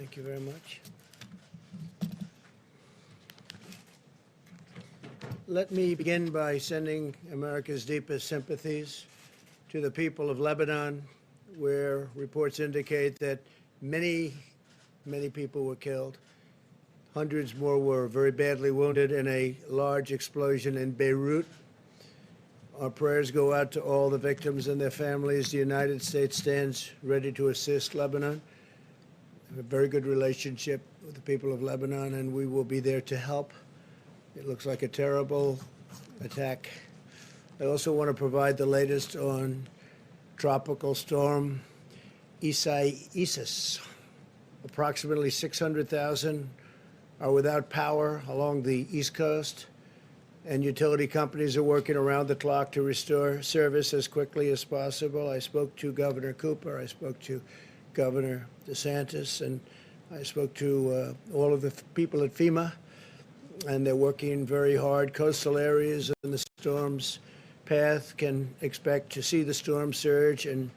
Thank you very much. Let me begin by sending America's deepest sympathies to the people of Lebanon, where reports indicate that many people were killed. Hundreds more were very badly wounded in a large explosion in Beirut. Our prayers go out to all the victims and their families. The United States stands ready to assist Lebanon. We have a very good relationship with the people of Lebanon, and we will be there to help. It looks like a terrible attack. I also want to provide the latest on Tropical Storm Isaias. Approximately 600,000 are without power along the East Coast, and utility companies are working around the clock to restore service as quickly as possible. I spoke to Governor Cooper, I spoke to Governor DeSantis, and I spoke to all of the people at FEMA, and they're working very hard. Coastal areas in the storm's path can expect to see the storm surge and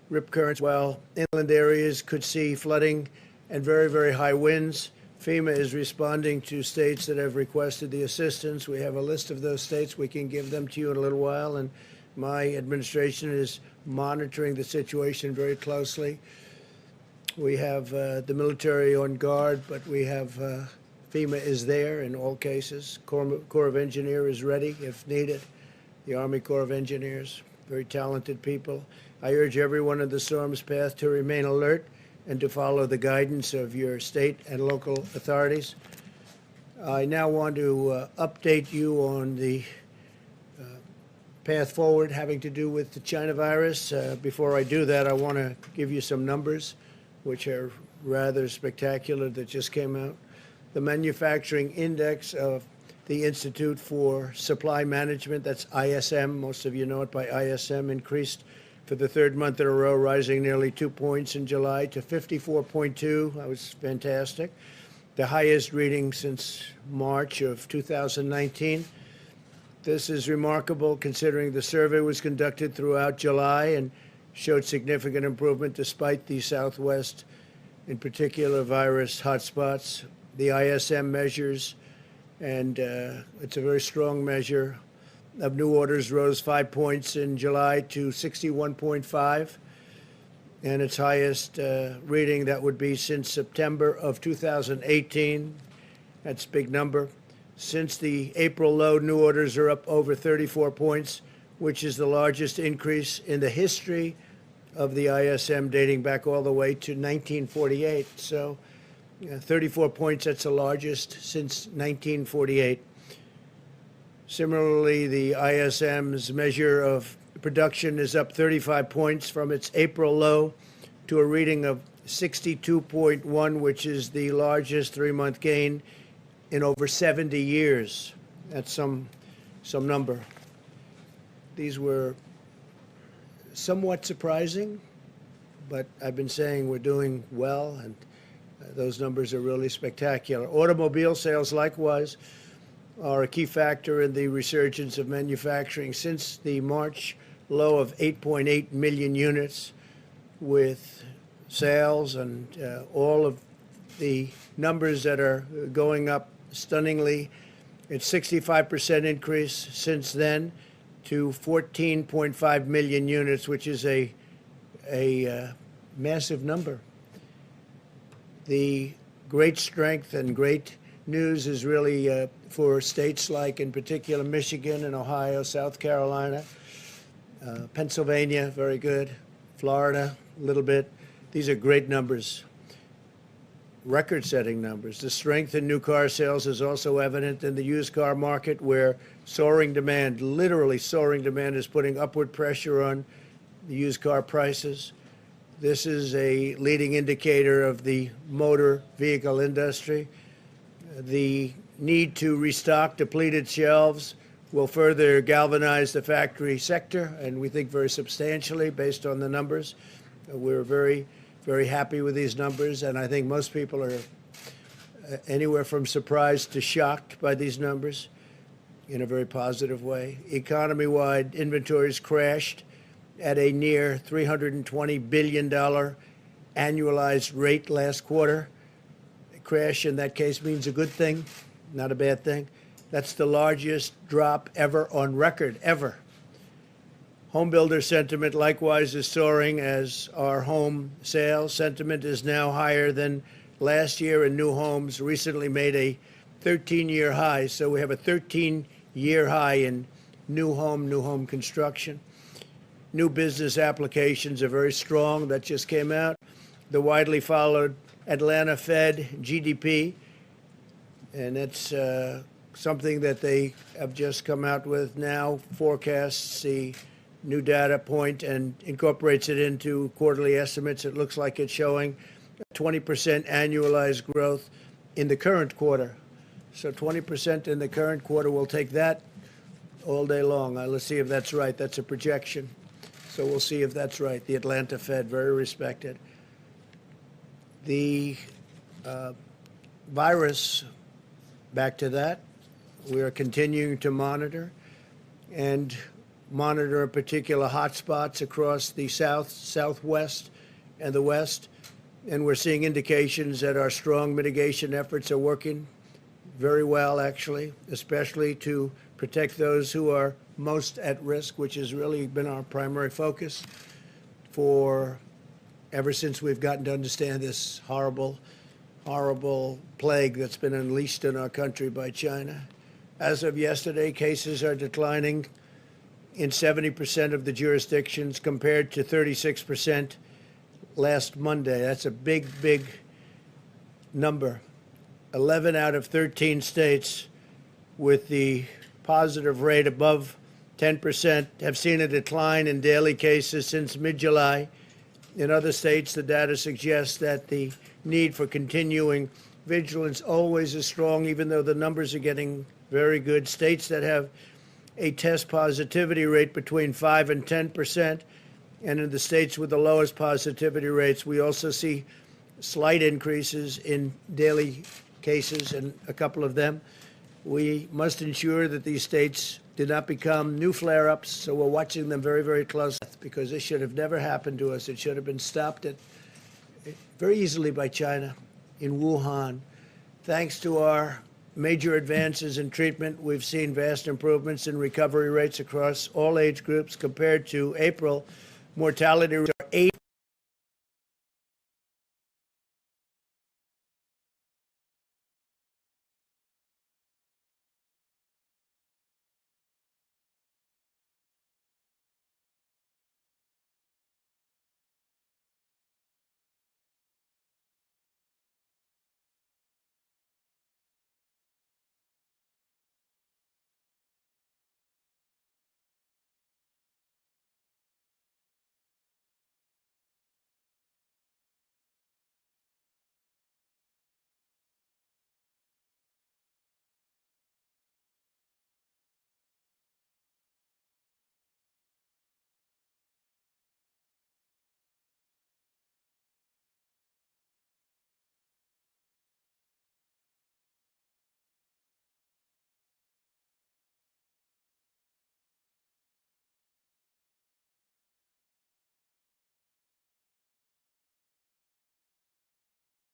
rip currents, while inland areas could see flooding and very high winds. FEMA is responding to states that have requested the assistance. We have a list of those states. We can give them to you in a little while, and my administration is monitoring the situation very closely. We have the military on guard, but we have FEMA is there in all cases. Corps of Engineers is ready if needed. The Army Corps of Engineers, very talented people. I urge everyone in the storm's path to remain alert and to follow the guidance of your state and local authorities. I now want to update you on the path forward having to do with the China virus. Before I do that, I want to give you some numbers, which are rather spectacular, that just came out. The manufacturing index of the Institute for Supply Management, that's ISM, most of you know it by ISM, increased for the third month in a row, rising nearly 2 points in July to 54.2. That was fantastic. The highest reading since March of 2019. This is remarkable considering the survey was conducted throughout July and showed significant improvement despite the Southwest, in particular, virus hotspots. The ISM measures, and it's a very strong measure, of new orders rose 5 points in July to 61.5, and its highest reading that would be since September of 2018. That's a big number. Since the April low, new orders are up over 34 points, which is the largest increase in the history of the ISM, dating back all the way to 1948. So 34 points, that's the largest since 1948. Similarly, the ISM's measure of production is up 35 points from its April low to a reading of 62.1, which is the largest three-month gain in over 70 years. That's some number. These were somewhat surprising, but I've been saying we're doing well, and those numbers are really spectacular. Automobile sales, likewise, are a key factor in the resurgence of manufacturing since the March low of 8.8 million units, with sales and all of the numbers that are going up stunningly. It's 65% increase since then to 14.5 million units, which is a massive number. The great strength and great news is really for states like, in particular, Michigan and Ohio, South Carolina, Pennsylvania, very good, Florida, a little bit. These are great numbers, record-setting numbers. The strength in new car sales is also evident in the used car market, where soaring demand, literally soaring demand, is putting upward pressure on the used car prices. This is a leading indicator of the motor vehicle industry. The need to restock depleted shelves will further galvanize the factory sector, and we think very substantially based on the numbers. We're very happy with these numbers, and I think most people are anywhere from surprised to shocked by these numbers in a very positive way. Economy-wide inventories crashed at a near $320 billion annualized rate last quarter, crash in that case means a good thing, not a bad thing. That's the largest drop ever on record, ever. Home builder sentiment likewise is soaring as our home sales sentiment is now higher than last year, and new homes recently made a 13-year high. So we have a 13-year high in new home construction. New business applications are very strong. That just came out. The widely followed Atlanta Fed GDP, and that's something that they have just come out with now, forecasts the new data point and incorporates it into quarterly estimates. It looks like it's showing 20% annualized growth in the current quarter. So 20% in the current quarter, we'll take that all day long. Let's see if that's right. That's a projection. So we'll see if that's right. The Atlanta Fed, very respected. The virus, back to that, we are continuing to monitor and monitor in particular hotspots across the south, southwest, and the west. And we're seeing indications that our strong mitigation efforts are working very well, actually, especially to protect those who are most at risk, which has really been our primary focus for ever since we've gotten to understand this horrible, horrible plague that's been unleashed in our country by China. As of yesterday, cases are declining in 70% of the jurisdictions compared to 36% last Monday. That's a big, big number. 11 out of 13 states with the positive rate above 10% have seen a decline in daily cases since mid-July. In other states, the data suggests that the need for continuing vigilance always is strong, even though the numbers are getting very good. States that have a test positivity rate between 5 and 10%, and in the states with the lowest positivity rates, we also see slight increases in daily cases in a couple of them. We must ensure that these states do not become new flare-ups, so we're watching them very, very closely because this should have never happened to us. It should have been stopped very easily by China in Wuhan. Thanks to our major advances in treatment, we've seen vast improvements in recovery rates across all age groups. Compared to April, mortality rates are 8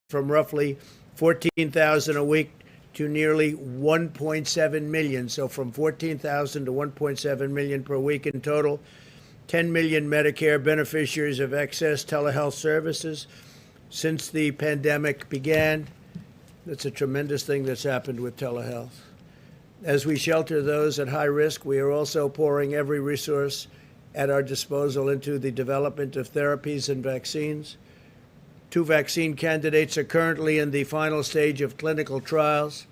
from roughly 14,000 a week to nearly 1.7 million. So from 14,000 to 1.7 million per week in total. 10 million Medicare beneficiaries have accessed telehealth services since the pandemic began. That's a tremendous thing that's happened with telehealth. As we shelter those at high risk, we are also pouring every resource at our disposal into the development of therapies and vaccines. 2 vaccine candidates are currently in the final stage of clinical trials,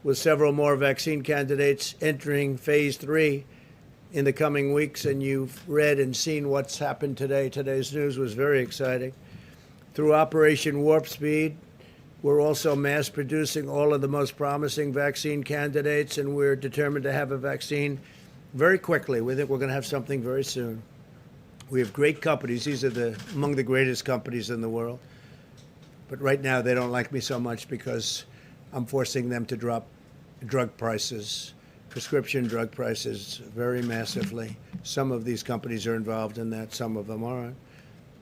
with several more vaccine candidates entering phase 3 in the coming weeks. And you've read and seen what's happened today. Today's news was very exciting. Through Operation Warp Speed, we're also mass producing all of the most promising vaccine candidates, and we're determined to have a vaccine very quickly. We think we're going to have something very soon. We have great companies. These are among the greatest companies in the world. But right now, they don't like me so much because I'm forcing them to drop drug prices, prescription drug prices, very massively. Some of these companies are involved in that. Some of them aren't.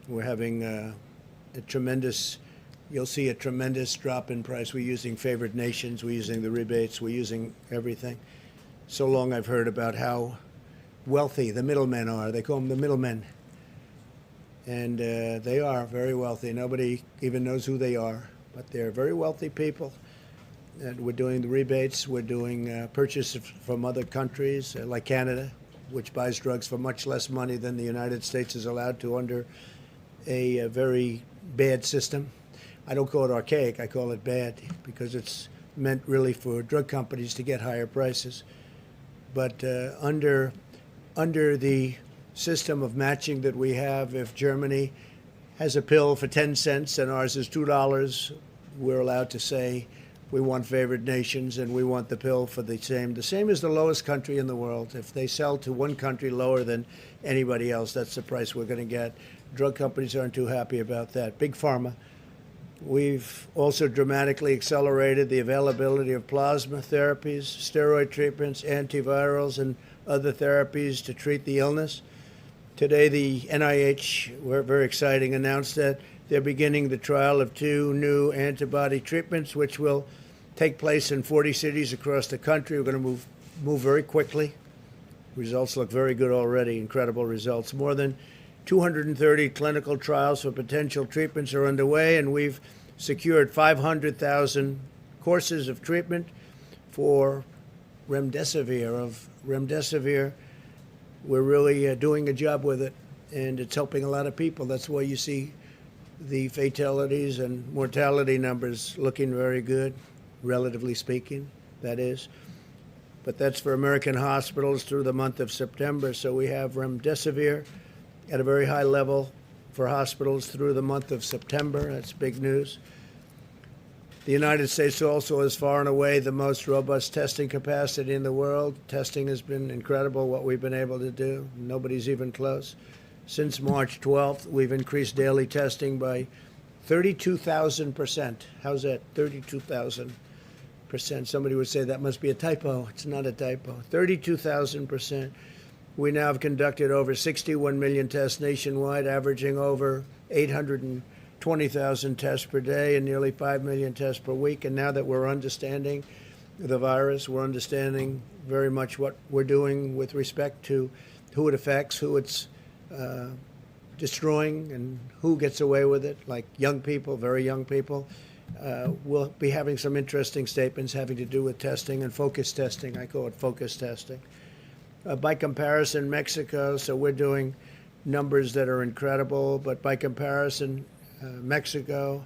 We're having a tremendous you'll see a tremendous drop in price. We're using favored nations. We're using the rebates. We're using everything. So long I've heard about how wealthy the middlemen are. They call them the middlemen. And they are very wealthy. Nobody even knows who they are, but they're very wealthy people. And we're doing the rebates. We're doing purchases from other countries, like Canada, which buys drugs for much less money than the United States is allowed to under a very bad system. I don't call it archaic. I call it bad because it's meant really for drug companies to get higher prices. But under the system of matching that we have, if Germany has a pill for 10 cents and ours is $2, we're allowed to say we want favored nations and we want the pill for the same. The same as the lowest country in the world. If they sell to one country lower than anybody else, that's the price we're going to get. Drug companies aren't too happy about that. Big Pharma. We've also dramatically accelerated the availability of plasma therapies, steroid treatments, antivirals, and other therapies to treat the illness. Today, the NIH, very exciting, announced that they're beginning the trial of 2 new antibody treatments, which will take place in 40 cities across the country. We're going to move very quickly. Results look very good already, incredible results. More than 230 clinical trials for potential treatments are underway, and we've secured 500,000 courses of treatment for remdesivir. We're really doing a job with it, and it's helping a lot of people. That's why you see the fatalities and mortality numbers looking very good, relatively speaking, that is. But that's for American hospitals through the month of September. So we have remdesivir at a very high level for hospitals through the month of September. That's big news. The United States also is far and away the most robust testing capacity in the world. Testing has been incredible, what we've been able to do. Nobody's even close. Since March 12th, we've increased daily testing by 32,000%. How's that? 32,000%. Somebody would say that must be a typo. It's not a typo. 32,000%. We now have conducted over 61 million tests nationwide, averaging over 820,000 tests per day and nearly 5 million tests per week. And now that we're understanding the virus, we're understanding very much what we're doing with respect to who it affects, who it's destroying, and who gets away with it, like young people, very young people. We'll be having some interesting statements having to do with testing and focus testing. I call it focus testing. By comparison, Mexico, so we're doing numbers that are incredible, but by comparison, Mexico,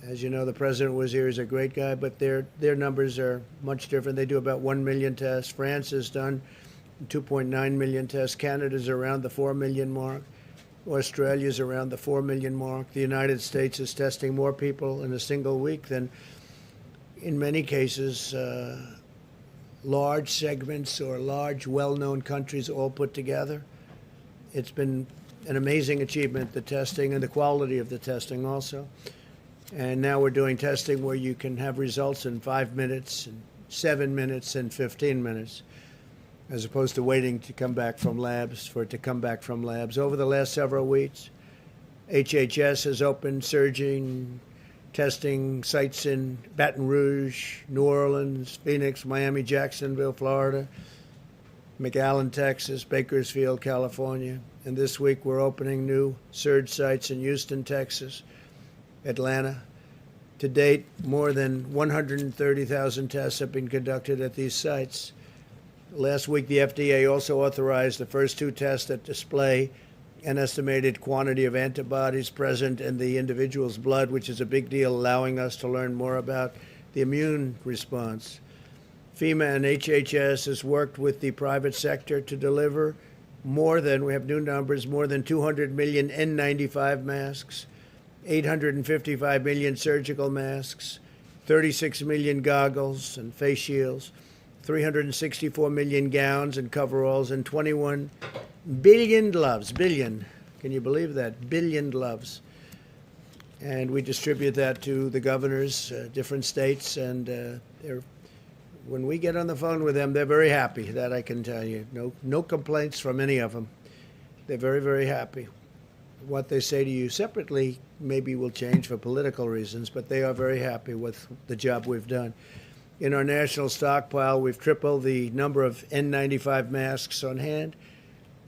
as you know, the president was here, he's a great guy, but their numbers are much different. They do about 1 million tests. France has done 2.9 million tests. Canada's around the 4 million mark. Australia's around the 4 million mark. The United States is testing more people in a single week than, in many cases, large segments or large, well-known countries all put together. It's been an amazing achievement, the testing and the quality of the testing also. And now we're doing testing where you can have results in 5 minutes, and 7 minutes, and 15 minutes, as opposed to waiting to come back from labs, for it to come back from labs. Over the last several weeks, HHS has opened surging testing sites in Baton Rouge, New Orleans, Phoenix, Miami, Jacksonville, Florida, McAllen, Texas, Bakersfield, California. And this week we're opening new surge sites in Houston, Texas, Atlanta. To date, more than 130,000 tests have been conducted at these sites. Last week, the FDA also authorized the first 2 tests that display an estimated quantity of antibodies present in the individual's blood, which is a big deal, allowing us to learn more about the immune response. FEMA and HHS has worked with the private sector to deliver we have new numbers, more than 200 million N95 masks, 855 million surgical masks, 36 million goggles and face shields, 364 million gowns and coveralls, and 21 billion gloves. Billion. Can you believe that? Billion gloves. And we distribute that to the governors, different states, and when we get on the phone with them, they're very happy, that I can tell you. No complaints from any of them. They're very, very happy. what they say to you separately maybe will change for political reasons, but they are very happy with the job we've done. In our national stockpile, we've tripled the number of N95 masks on hand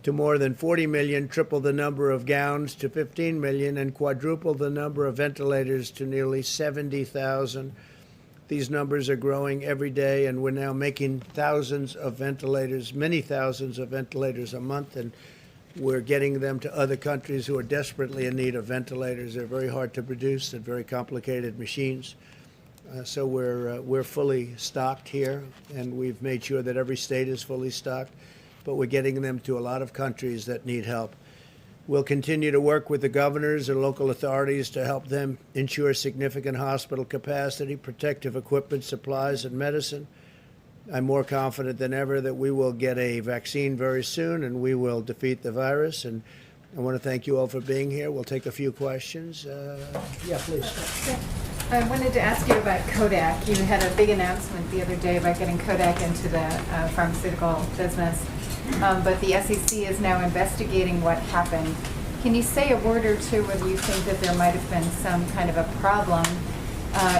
to more than 40 million, tripled the number of gowns to 15 million, and quadrupled the number of ventilators to nearly 70,000. These numbers are growing every day, and we're now making thousands of ventilators, many thousands of ventilators a month, and we're getting them to other countries who are desperately in need of ventilators. They're very hard to produce and very complicated machines. So we're fully stocked here, and we've made sure that every state is fully stocked, but we're getting them to a lot of countries that need help. We'll continue to work with the governors and local authorities to help them ensure significant hospital capacity, protective equipment, supplies, and medicine. I'm more confident than ever that we will get a vaccine very soon and we will defeat the virus. And I want to thank you all for being here. We'll take a few questions. Yeah, please. I wanted to ask you about Kodak. You had a big announcement the other day about getting Kodak into the pharmaceutical business. But the SEC is now investigating what happened. Can you say a word or two whether you think that there might have been some kind of a problem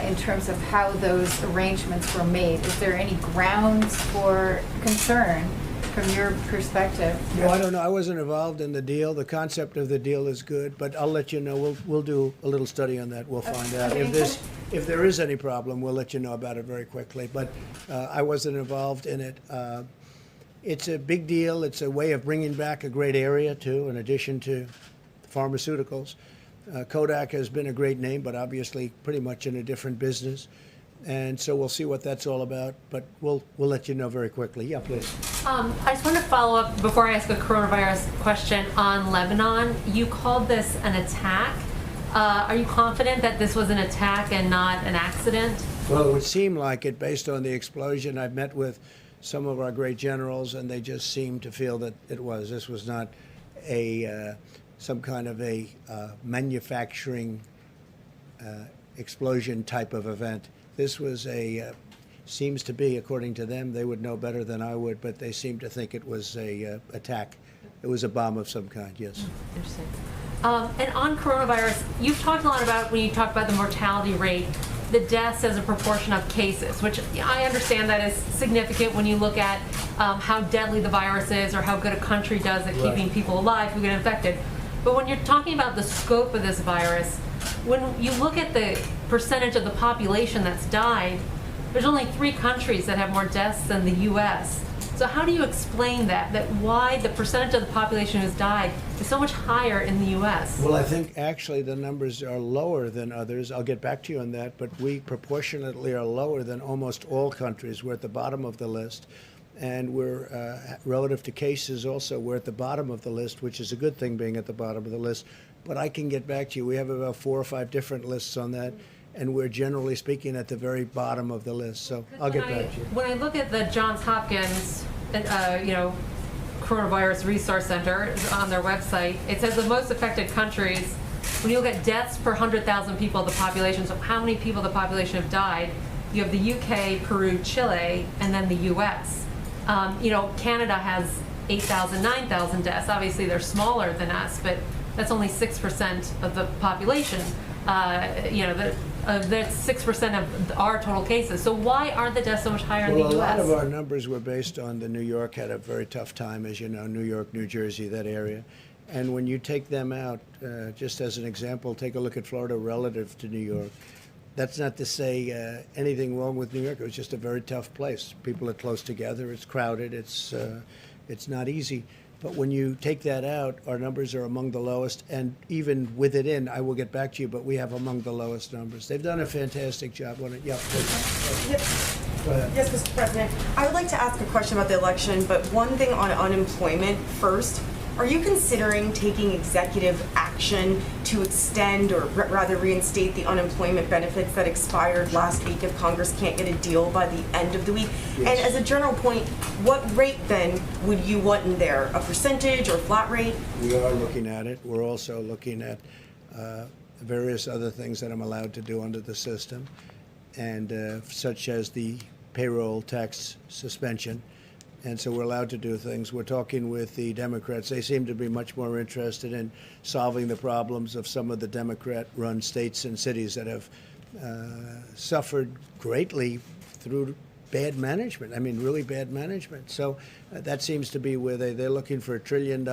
in terms of how those arrangements were made? Is there any grounds for concern from your perspective? Well, I don't know. I wasn't involved in the deal. The concept of the deal is good, but I'll let you know. We'll do a little study on that. We'll find out. If there is any problem, we'll let you know about it very quickly. But I wasn't involved in it. It's a big deal. It's a way of bringing back a great area, too, in addition to pharmaceuticals. Kodak has been a great name, but obviously pretty much in a different business. And so we'll see what that's all about, but we'll let you know very quickly. Yeah, please. I just want to follow up before I ask a coronavirus question on Lebanon. You called this an attack. Are you confident that this was an attack and not an accident? Well, it would seem like it based on the explosion. I've met with some of our great generals, and they just seem to feel that it was. This was not some kind of a manufacturing explosion type of event. This was seems to be, according to them, they would know better than I would, but they seem to think it was a attack. It was a bomb of some kind, yes. Interesting. And on coronavirus, you've talked a lot about, when you talk about the mortality rate, the deaths as a proportion of cases, which I understand that is significant when you look at how deadly the virus is or how good a country does at keeping people alive who get infected. But when you're talking about the scope of this virus, when you look at the percentage of the population that's died, there's only 3 countries that have more deaths than the U.S. So how do you explain that why the percentage of the population who's died is so much higher in the U.S.? Well, I think actually the numbers are lower than others. I'll get back to you on that, but we proportionately are lower than almost all countries. We're at the bottom of the list. And we're, relative to cases also, we're at the bottom of the list, which is a good thing being at the bottom of the list. But I can get back to you. We have about 4 or 5 different lists on that, and we're generally speaking at the very bottom of the list. So I'll get back to you. When I look at the Johns Hopkins, Coronavirus Resource Center on their website, it says the most affected countries, when you look at deaths per 100,000 people of the population, so how many people of the population have died, you have the UK, Peru, Chile, and then the US. Canada has 8,000, 9,000 deaths. Obviously, they're smaller than us, but that's only 6% of the population. That's 6% of our total cases. So why aren't the deaths so much higher in the U.S.? Well, a lot of our numbers were based on New York had a very tough time, as you know, New York, New Jersey, that area. And when you take them out, just as an example, take a look at Florida relative to New York. That's not to say anything wrong with New York. It was just a very tough place. People are close together. It's crowded. It's not easy. But when you take that out, our numbers are among the lowest. And even with it in, I will get back to you, but we have among the lowest numbers. They've done a fantastic job on it. Yeah, please. Yep. Go ahead. Yes, Mr. President. I would like to ask a question about the election, but one thing on unemployment first. Are you considering taking executive action to extend or rather reinstate the unemployment benefits that expired last week if Congress can't get a deal by the end of the week? Yes. And as a general point, what rate then would you want in there? A percentage or flat rate? We are looking at it. We're also looking at various other things that I'm allowed to do under the system, and such as the payroll tax suspension. And so we're allowed to do things. We're talking with the Democrats. They seem to be much more interested in solving the problems of some of the Democrat-run states and cities that have suffered greatly through bad management. I mean, really bad management. So that seems to be where they're looking for $1 trillion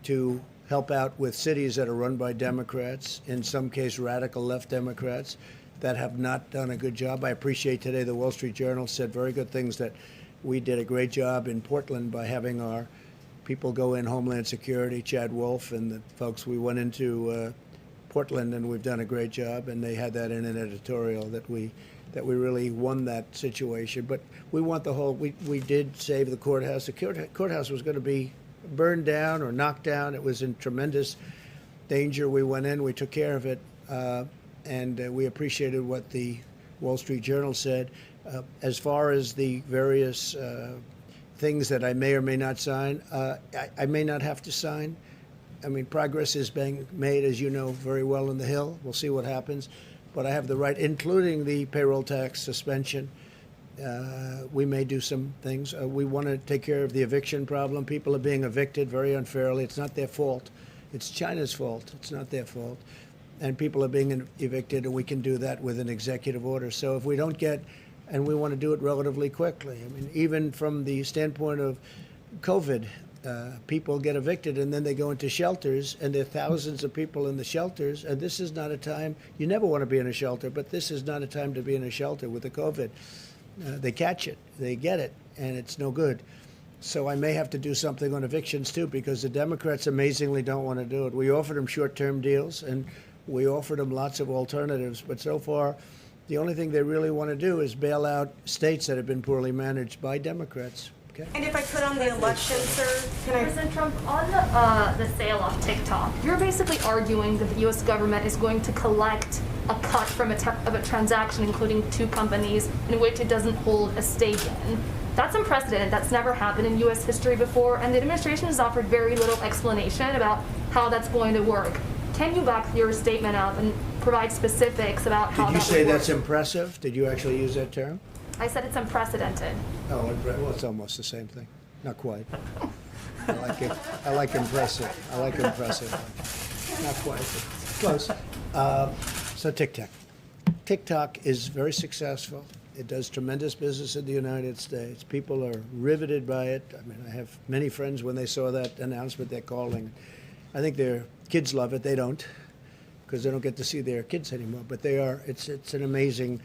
to help out with cities that are run by Democrats, in some case radical left Democrats, that have not done a good job. I appreciate today the Wall Street Journal said very good things, that we did a great job in Portland by having our people go in, Homeland Security, Chad Wolf and the folks. We went into Portland, and we've done a great job, and they had that in an editorial that we really won that situation. But we want the whole, we did save the courthouse. The courthouse was going to be burned down or knocked down. It was in tremendous danger. We went in, we took care of it, and we appreciated what the Wall Street Journal said. As far as the various things that I may or may not sign, I may not have to sign. I mean, progress is being made, as you know very well, in the Hill. We'll see what happens. But I have the right, including the payroll tax suspension. We may do some things. We want to take care of the eviction problem. People are being evicted very unfairly. It's not their fault. It's China's fault. It's not their fault. And people are being evicted, and we can do that with an executive order. So if we don't get, and we want to do it relatively quickly. I mean, even from the standpoint of COVID, people get evicted and then they go into shelters, and there are thousands of people in the shelters, and this is not a time, you never want to be in a shelter, but this is not a time to be in a shelter with the COVID. They catch it, they get it, and it's no good. So I may have to do something on evictions too, because the Democrats amazingly don't want to do it. We offered them short-term deals, and we offered them lots of alternatives, but so far, the only thing they really want to do is bail out states that have been poorly managed by Democrats. Okay? And if I could on the election, sir, can I? President Trump, on the sale of TikTok, you're basically arguing that the U.S. government is going to collect a cut from a transaction, including 2 companies, in which it doesn't hold a stake in. That's unprecedented. That's never happened in U.S. history before, and the administration has offered very little explanation about how that's going to work. Can you back your statement up and provide specifics about how that would work? Did you say that's impressive? Did you actually use that term? I said it's unprecedented. Oh, well, it's almost the same thing. Not quite. I like it. I like impressive. I like impressive. Not quite. Close. So TikTok. TikTok is very successful. It does tremendous business in the United States. People are riveted by it. I mean, I have many friends, when they saw that announcement, they're calling. I think their kids love it. They don't, because they don't get to see their kids anymore. But they are. It's an amazing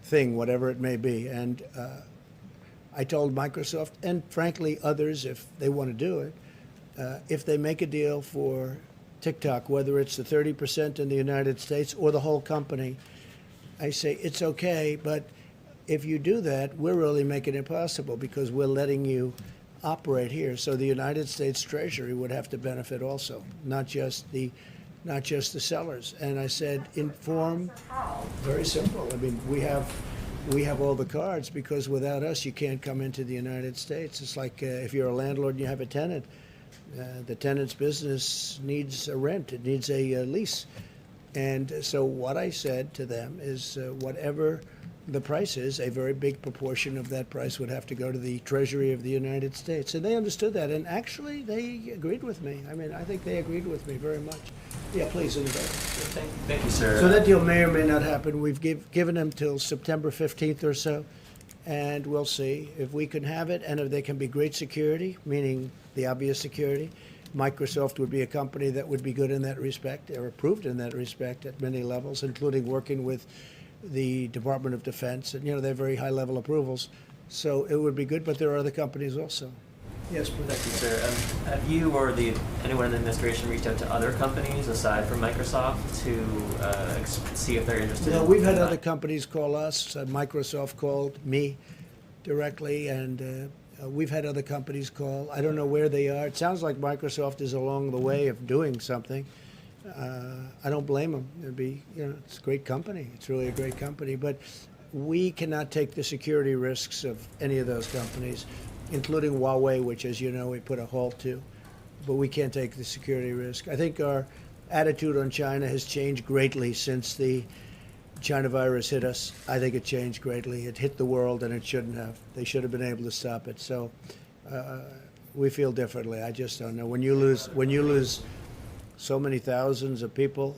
thing, whatever it may be. And I told Microsoft, and frankly others, if they want to do it, if they make a deal for TikTok, whether it's the 30% in the United States or the whole company, I say it's okay, but if you do that, we're really making it possible, because we're letting you operate here. So the United States Treasury would have to benefit also, not just the sellers. And I said, inform. Very simple. I mean, we have all the cards, because without us, you can't come into the United States. It's like if you're a landlord and you have a tenant, the tenant's business needs a rent. It needs a lease. And so what I said to them is, whatever the price is, a very big proportion of that price would have to go to the Treasury of the United States. And they understood that, and actually they agreed with me. I mean, I think they agreed with me very much. Yeah, please, in the back. Thank you, sir. So that deal may or may not happen. We've given them till September 15th or so, and we'll see if we can have it, and if they can be great security, meaning the obvious security. Microsoft would be a company that would be good in that respect, or approved in that respect at many levels, including working with the Department of Defense, and they're very high-level approvals. So it would be good, but there are other companies also. Yes, please. Thank you, sir. Have you or anyone in the administration reached out to other companies aside from Microsoft to see if they're interested? No, we've had other companies call us. Microsoft called me directly, and we've had other companies call. I don't know where they are. It sounds like Microsoft is along the way of doing something. I don't blame them. It'd be, it's a great company. It's really a great company. But we cannot take the security risks of any of those companies, including Huawei, which, as you know, we put a halt to. But we can't take the security risk. I think our attitude on China has changed greatly since the China virus hit us, I think it changed greatly. It hit the world, and it shouldn't have. They should have been able to stop it. So we feel differently. I just don't know. When you lose so many thousands of people,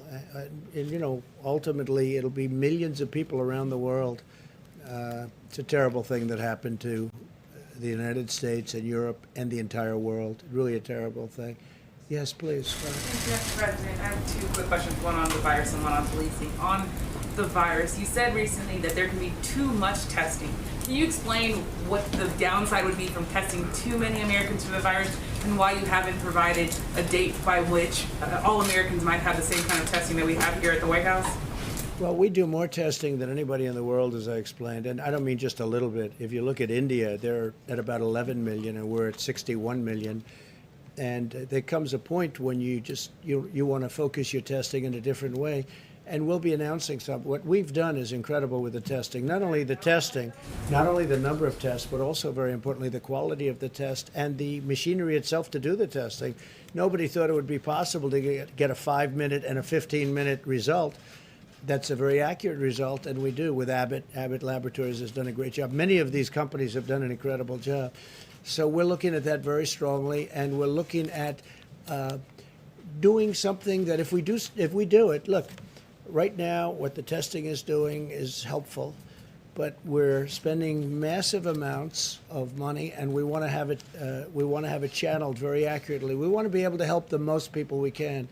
and ultimately it'll be millions of people around the world. It's a terrible thing that happened to the United States and Europe and the entire world. Really a terrible thing. Yes, please. Thank you, Mr. President. I have two quick questions, one on the virus and one on policing. On the virus, you said recently that there can be too much testing. Can you explain what the downside would be from testing too many Americans for the virus and why you haven't provided a date by which all Americans might have the same kind of testing that we have here at the White House? Well, we do more testing than anybody in the world, as I explained, and I don't mean just a little bit. If you look at India, they're at about 11 million, and we're at 61 million. And there comes a point when you want to focus your testing in a different way, and we'll be announcing some. What we've done is incredible with the testing. Not only the testing, not only the number of tests, but also very importantly the quality of the test and the machinery itself to do the testing. Nobody thought it would be possible to get a 5-minute and a 15-minute result. That's a very accurate result, and we do with Abbott. Abbott Laboratories has done a great job. Many of these companies have done an incredible job. So we're looking at that very strongly, and we're looking at doing something that if we do it, look, right now what the testing is doing is helpful, but we're spending massive amounts of money, and we want to have it channeled very accurately. We want to be able to help the most people we can.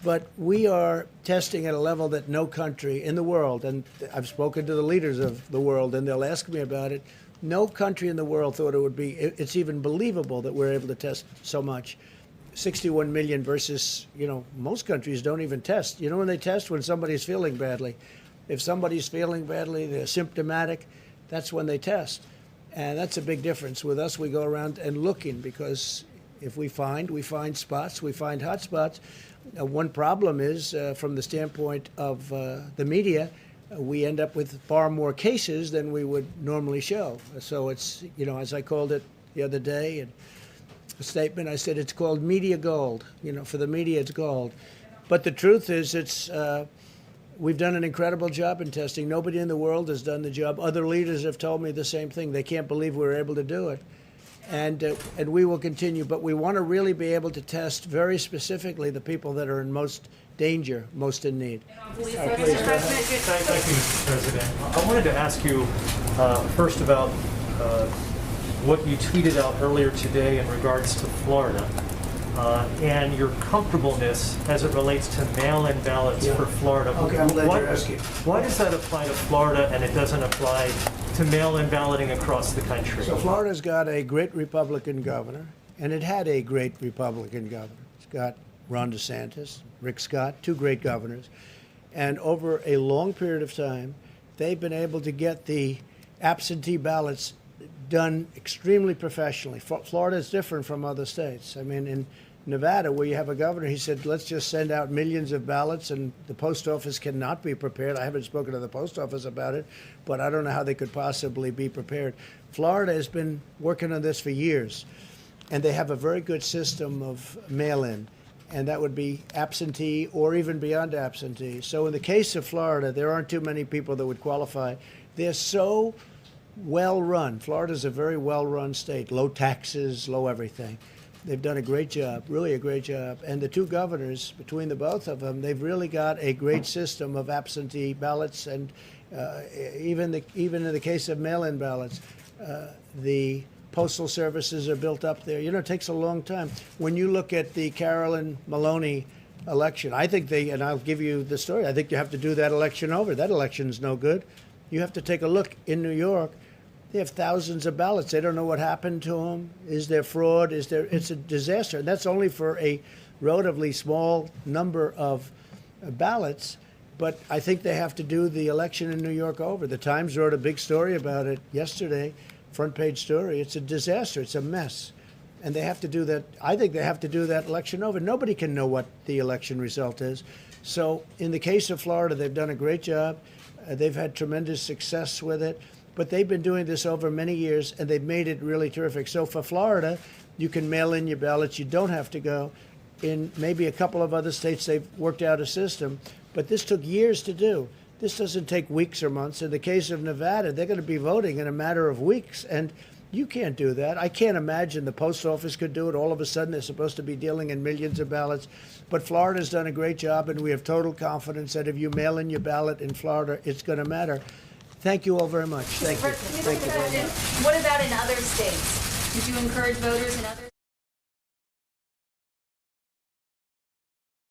But we are testing at a level that no country in the world, and I've spoken to the leaders of the world, and they'll ask me about it, no country in the world thought it would be, it's even believable that we're able to test so much. 61 million versus, most countries don't even test. When they test? When somebody's feeling badly. If somebody's feeling badly, they're symptomatic, that's when they test. And that's a big difference. With us, we go around and looking, because if we find spots, we find hot spots. One problem is, from the standpoint of the media, we end up with far more cases than we would normally show. So it's, as I called it the other day, in a statement, I said it's called media gold. For the media, it's gold. But the truth is, we've done an incredible job in testing. Nobody in the world has done the job. Other leaders have told me the same thing. They can't believe we were able to do it. And we will continue, but we want to really be able to test very specifically the people that are in most danger, most in need. Please, Thank you, Mr. President. I wanted to ask you first about what you tweeted out earlier today in regards to Florida and your comfortableness as it relates to mail-in ballots for Florida. Okay, I'm glad you're asking. Why does that apply to Florida and it doesn't apply to mail-in balloting across the country? So Florida's got a great Republican governor, and it had a great Republican governor. It's got Ron DeSantis, Rick Scott, two great governors. And over a long period of time, they've been able to get the absentee ballots done extremely professionally. Florida is different from other states. I mean, in Nevada, where you have a governor, he said, let's just send out millions of ballots, and the post office cannot be prepared. I haven't spoken to the post office about it, but I don't know how they could possibly be prepared. Florida has been working on this for years, and they have a very good system of mail-in, and that would be absentee or even beyond absentee. So in the case of Florida, there aren't too many people that would qualify. They're so well-run. Florida's a very well-run state, low taxes, low everything. They've done a great job, really a great job. And the two governors, between the both of them, they've really got a great system of absentee ballots. And even in the case of mail-in ballots, the postal services are built up there. It takes a long time. When you look at the Carolyn Maloney election, I think and I'll give you the story, I think you have to do that election over. That election's no good. You have to take a look in New York. They have thousands of ballots. They don't know what happened to them. Is there fraud? It's a disaster. And that's only for a relatively small number of ballots. But I think they have to do the election in New York over. The Times wrote a big story about it yesterday, front page story. It's a disaster. It's a mess. And they have to do that. I think they have to do that election over. Nobody can know what the election result is. So in the case of Florida, they've done a great job. They've had tremendous success with it. But they've been doing this over many years, and they've made it really terrific. So for Florida, you can mail in your ballots. You don't have to go. In maybe a couple of other states, they've worked out a system. But this took years to do. This doesn't take weeks or months. In the case of Nevada, they're going to be voting in a matter of weeks, and you can't do that. I can't imagine the post office could do it. All of a sudden, they're supposed to be dealing in millions of ballots. But Florida's done a great job, and we have total confidence that if you mail in your ballot in Florida, it's going to matter. Thank you all very much. Thank you. Thank you very much. What about in other states? Would you encourage voters in other